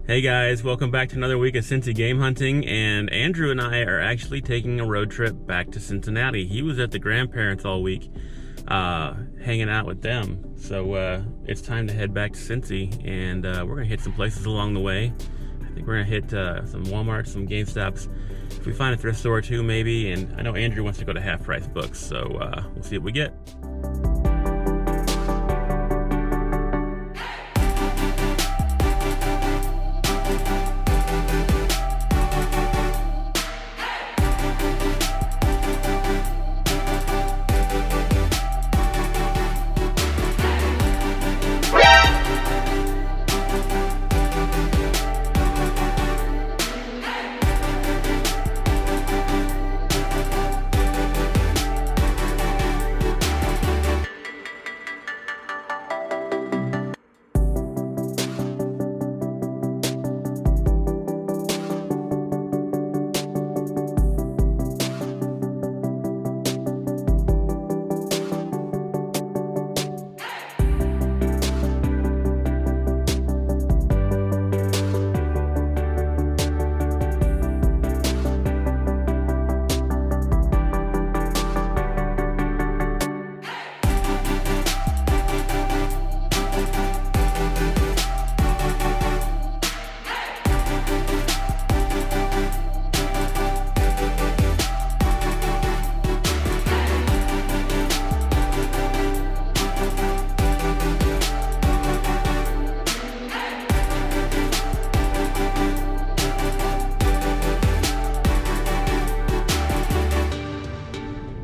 Hey guys, welcome back to another week of Cincy game hunting, and Andrew and I are actually taking a road trip back to Cincinnati. He was at the grandparents all week, hanging out with them. So it's time to head back to Cincy, and we're gonna hit some places along the way. I think we're gonna hit some Walmart, some GameStops. If we find a thrift store or two, maybe. And I know Andrew wants to go to Half Price Books, so we'll see what we get.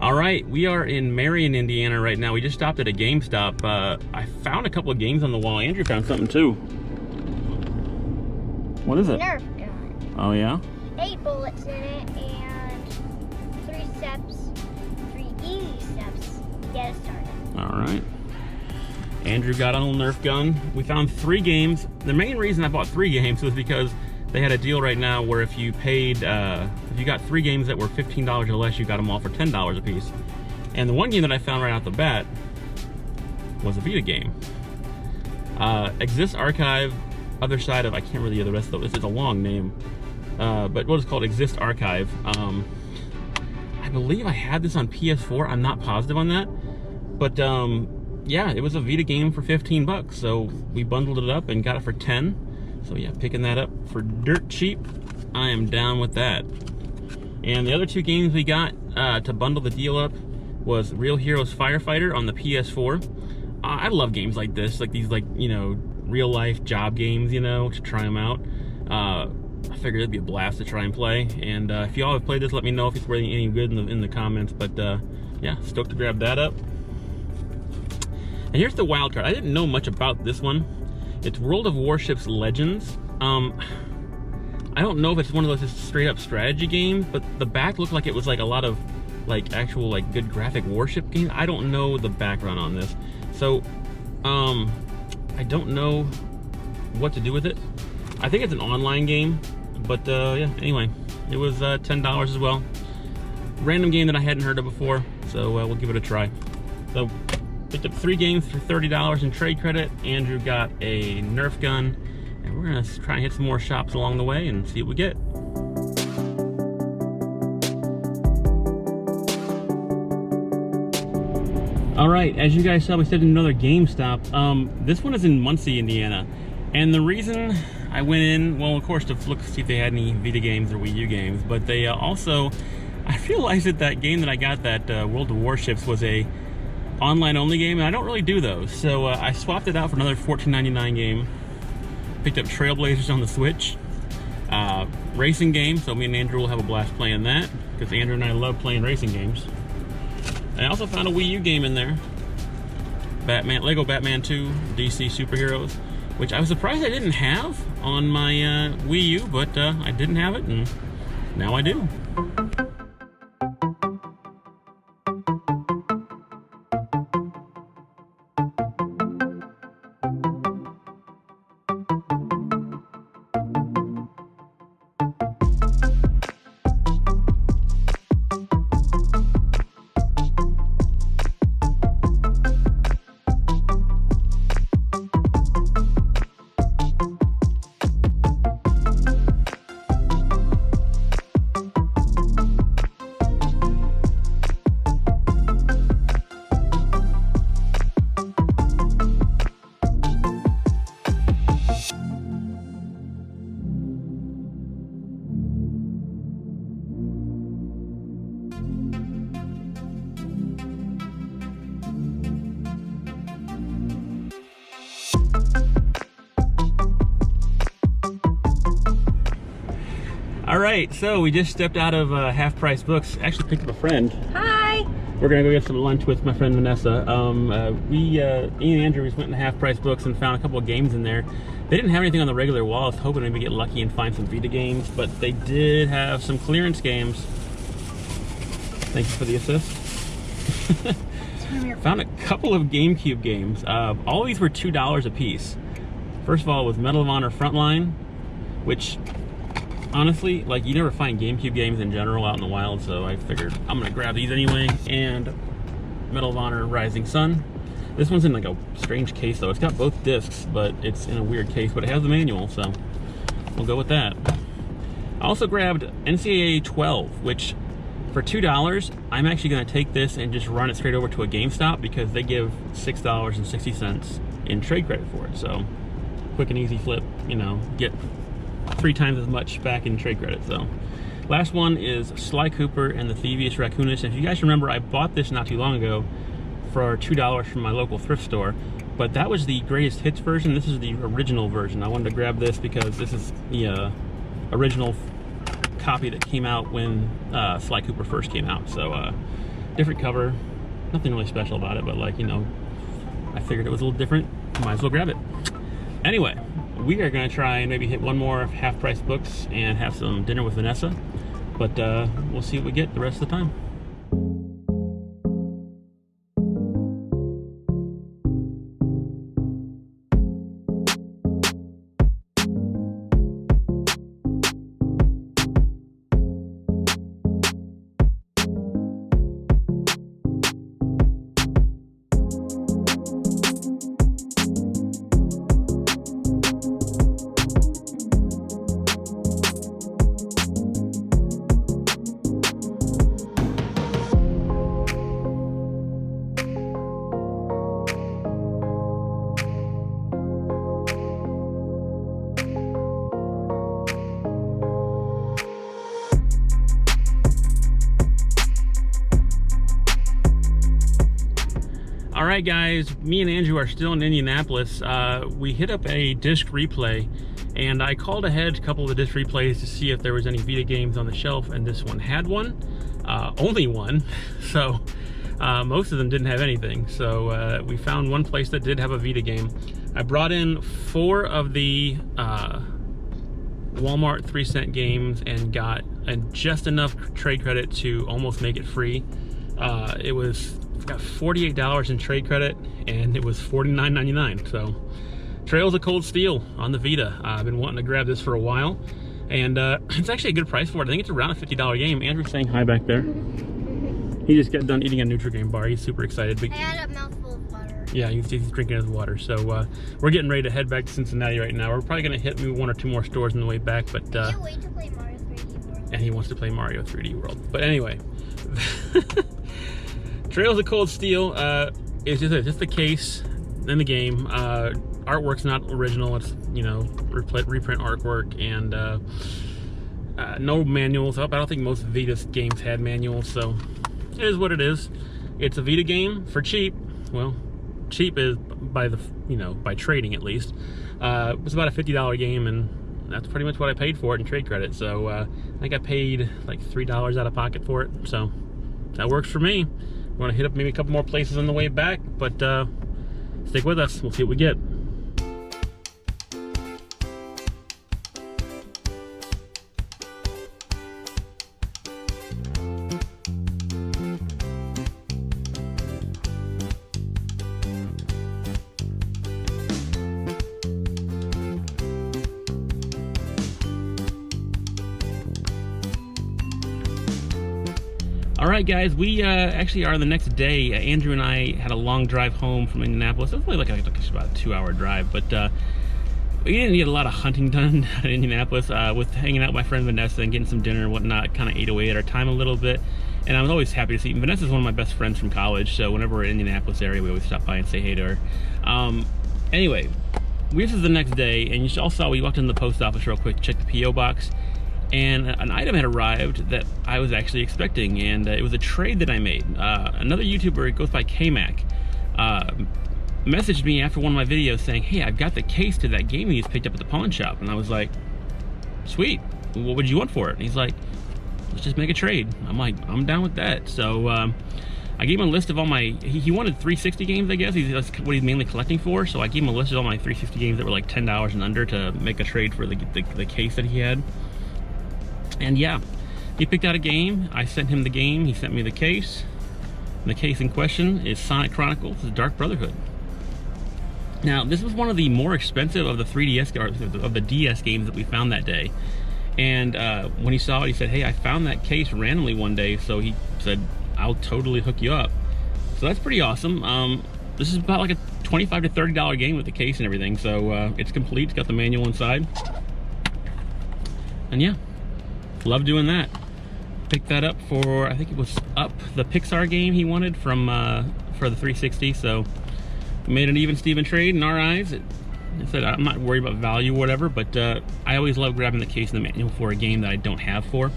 Alright, we are in Marion, Indiana right now. We just stopped at a GameStop. I found a couple of games on the wall. Andrew found something too. What is it? Nerf gun. Oh yeah? 8 bullets in it and 3 easy steps to get it started. Alright. Andrew got on a Nerf gun. We found 3 games. The main reason I bought 3 games was because they had a deal right now where if you paid, if you got 3 games that were $15 or less, you got them all for $10 a piece. And the one game that I found right out the bat was a Vita game. Exist Archive, other side of, I can't remember the rest of it. It's a long name. But what is called Exist Archive. I believe I had this on PS4. I'm not positive on that. But yeah, it was a Vita game for 15 bucks. So we bundled it up and got it for 10. So yeah, picking that up for dirt cheap. I am down with that. And the other 2 games we got to bundle the deal up was Real Heroes Firefighter on the PS4. I love games like this, like these, like, you know, real life job games, you know, to try them out. I figured it'd be a blast to try and play. And if y'all have played this, let me know if it's really any good in the comments. But yeah, stoked to grab that up. And here's the wild card. I didn't know much about this one. It's World of Warships Legends. I don't know if it's one of those just straight up strategy games, but the back looked like it was like a lot of like actual like good graphic warship games. I don't know the background on this. So I don't know what to do with it. I think it's an online game, but yeah, anyway, it was $10 as well. Random game that I hadn't heard of before, so we'll give it a try. So picked up 3 games for $30 in trade credit. Andrew got a Nerf gun, and we're gonna try and hit some more shops along the way and see what we get. All right, as you guys saw, we stepped in another GameStop. This one is in Muncie, Indiana. And the reason I went in, well, of course, to look see if they had any Vita games or Wii U games, but they also, I realized that game that I got, that World of Warships, was a online only game, and I don't really do those. So I swapped it out for another $14.99 game. Picked up Trailblazers on the Switch. Racing game, so me and Andrew will have a blast playing that, because Andrew and I love playing racing games. I also found a Wii U game in there. Lego Batman 2 DC Superheroes, which I was surprised I didn't have on my Wii U, but I didn't have it, and now I do. right, so we just stepped out of Half Price Books. Actually picked up a friend. Hi. We're gonna go get some lunch with my friend Vanessa. Ian and Andrew just went into Half Price Books and found a couple of games in there. They didn't have anything on the regular wall. I was hoping maybe get lucky and find some Vita games, but they did have some clearance games. Thank you for the assist. Found a couple of GameCube games. All these were $2 a piece. First of all was Medal of Honor Frontline, which honestly, like, you never find GameCube games in general out in the wild, so I figured I'm gonna grab these anyway. And Medal of Honor Rising Sun. This one's in like a strange case though. It's got both discs, but it's in a weird case, but it has the manual, so we'll go with that. I also grabbed NCAA 12, which for $2, I'm actually gonna take this and just run it straight over to a GameStop because they give $6.60 in trade credit for it. So quick and easy flip, you know, get 3 times as much back in trade credit. So last one is Sly Cooper and the Thievius Raccoonus. And if you guys remember, I bought this not too long ago for $2 from my local thrift store, but that was the greatest hits version. This is the original version. I wanted to grab this because this is the original copy that came out when Sly Cooper first came out. So different cover, nothing really special about it, but like, you know, I figured it was a little different, might as well grab it. Anyway, we are gonna try and maybe hit one more Half Price Books and have some dinner with Vanessa, but we'll see what we get the rest of the time. All right, guys, me and Andrew are still in Indianapolis. We hit up a disc replay, and I called ahead a couple of the disc replays to see if there was any Vita games on the shelf, and this one had one, only one. So most of them didn't have anything. So we found one place that did have a Vita game. I brought in 4 of the Walmart 3-cent games and got just enough trade credit to almost make it free. It was got $48 in trade credit, and it was $49.99. So Trails of Cold Steel on the Vita. I've been wanting to grab this for a while, and it's actually a good price for it. I think it's around a $50 game. Andrew's saying hi back there. He just got done eating a Nutri-Grain bar. He's super excited. I had a mouthful of water. Yeah, he's drinking his water. So we're getting ready to head back to Cincinnati right now. We're probably going to hit maybe 1 or 2 more stores on the way back. But Can't wait to play Mario 3D World. And he wants to play Mario 3D World. But anyway, Trails of Cold Steel is just the case in the game. Artwork's not original. It's, you know, reprint artwork, and no manuals. I don't think most Vita games had manuals, so it is what it is. It's a Vita game for cheap. Well, cheap is by the, you know, by trading at least. It was about a $50 game, and that's pretty much what I paid for it in trade credit. So I think I paid like $3 out of pocket for it. So that works for me. We're gonna hit up maybe a couple more places on the way back, but stick with us. We'll see what we get. All right, guys, we actually are the next day. Andrew and I had a long drive home from Indianapolis. It was only like about a 2-hour drive, but we didn't get a lot of hunting done in Indianapolis. With hanging out with my friend Vanessa and getting some dinner and whatnot, kind of ate away at our time a little bit. And I was always happy to see. Vanessa's one of my best friends from college, so whenever we're in the Indianapolis area, we always stop by and say hey to her. Anyway, this is the next day, and you all saw we walked into the post office real quick to check the P.O. box. And an item had arrived that I was actually expecting, and it was a trade that I made. Another YouTuber, it goes by K-Mac, messaged me after one of my videos saying, hey, I've got the case to that game you just picked up at the pawn shop. And I was like, sweet, what would you want for it? And he's like, let's just make a trade. I'm like, I'm down with that. So I gave him a list of all my, he wanted 360 games, I guess. That's what he's mainly collecting for. So I gave him a list of all my 360 games that were like $10 and under to make a trade for the case that he had. And yeah, he picked out a game. I sent him the game. He sent me the case. And the case in question is Sonic Chronicles: The Dark Brotherhood. Now, this was one of the more expensive of the 3DS, or of the DS games that we found that day. And when he saw it, he said, hey, I found that case randomly one day. So he said, I'll totally hook you up. So that's pretty awesome. This is about like a $25 to $30 game with the case and everything. So it's complete. It's got the manual inside. And yeah, love doing that. Picked that up for, I think it was Up, the Pixar game he wanted from for the 360. So made an even Steven trade in our eyes. I said I'm not worried about value or whatever, but I always love grabbing the case and the manual for a game that I don't have for.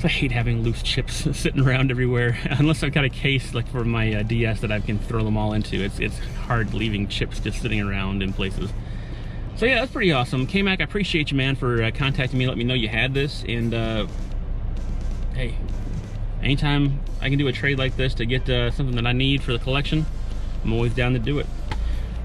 I hate having loose chips sitting around everywhere, unless I've got a case like for my DS that I can throw them all into. It's hard leaving chips just sitting around in places. So yeah, that's pretty awesome. K-Mac, I appreciate you, man, for contacting me, let me know you had this. And hey, anytime I can do a trade like this to get something that I need for the collection, I'm always down to do it.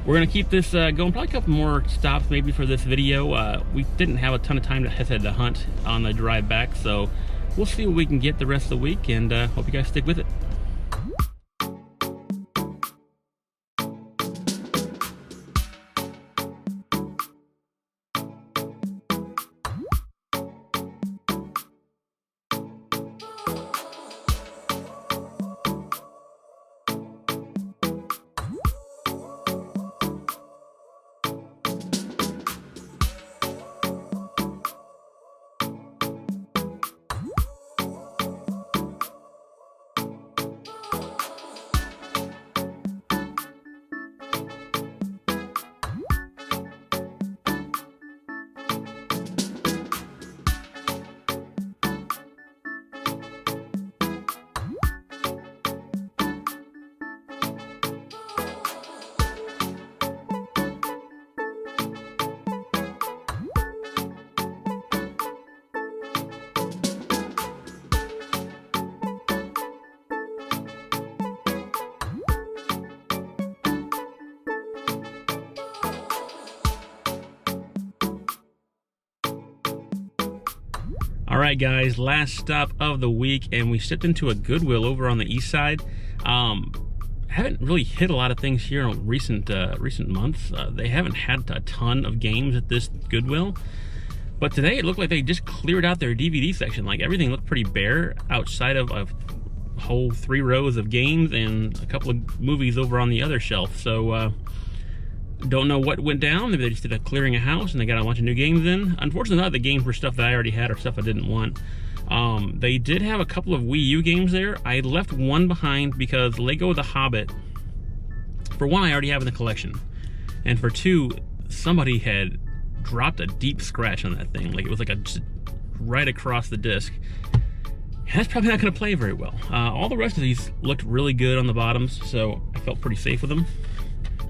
We're gonna keep this going, probably a couple more stops maybe for this video. We didn't have a ton of time to hunt on the drive back, so we'll see what we can get the rest of the week, and hope you guys stick with it. Alright guys, last stop of the week, and we stepped into a Goodwill over on the east side. Haven't really hit a lot of things here in recent months. They haven't had a ton of games at this Goodwill, but today it looked like they just cleared out their DVD section. Like everything looked pretty bare outside of a whole 3 rows of games and a couple of movies over on the other shelf. So don't know what went down. Maybe they just did a clearing a house and they got a bunch of new games in. Unfortunately, not the games were stuff that I already had or stuff I didn't want. They did have a couple of Wii U games there. I left one behind because Lego The Hobbit, for one, I already have in the collection. And for two, somebody had dropped a deep scratch on that thing. Like it was like just right across the disc. And that's probably not going to play very well. All the rest of these looked really good on the bottoms, so I felt pretty safe with them.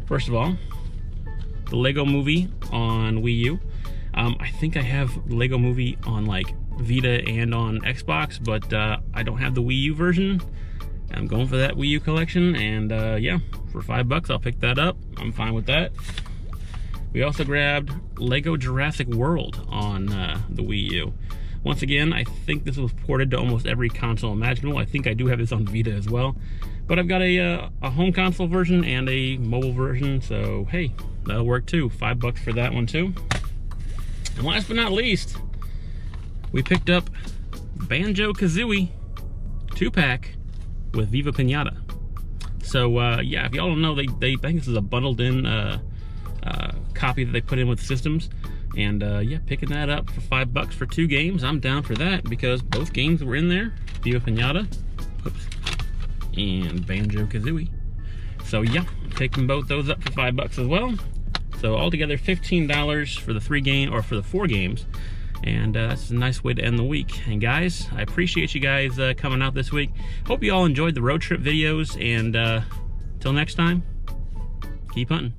First of all, the Lego Movie on Wii U. I think I have Lego Movie on like Vita and on Xbox, but I don't have the Wii U version. I'm going for that Wii U collection, and yeah, for $5 I'll pick that up. I'm fine with that. We also grabbed Lego Jurassic World on the Wii U. Once again, I think this was ported to almost every console imaginable. I think I do have this on Vita as well. But I've got a home console version and a mobile version, so hey, that'll work too. $5 for that one too. And last but not least, we picked up Banjo-Kazooie 2-pack with Viva Pinata. So yeah, if y'all don't know, they think this is a bundled in copy that they put in with systems. And yeah, picking that up for $5 for 2 games, I'm down for that because both games were in there. Viva Pinata, oops, and Banjo-Kazooie. So yeah, taking both those up for $5 as well. So altogether $15 for the 4 games. And that's a nice way to end the week. And guys, I appreciate you guys coming out this week. Hope you all enjoyed the road trip videos, and till next time, keep hunting.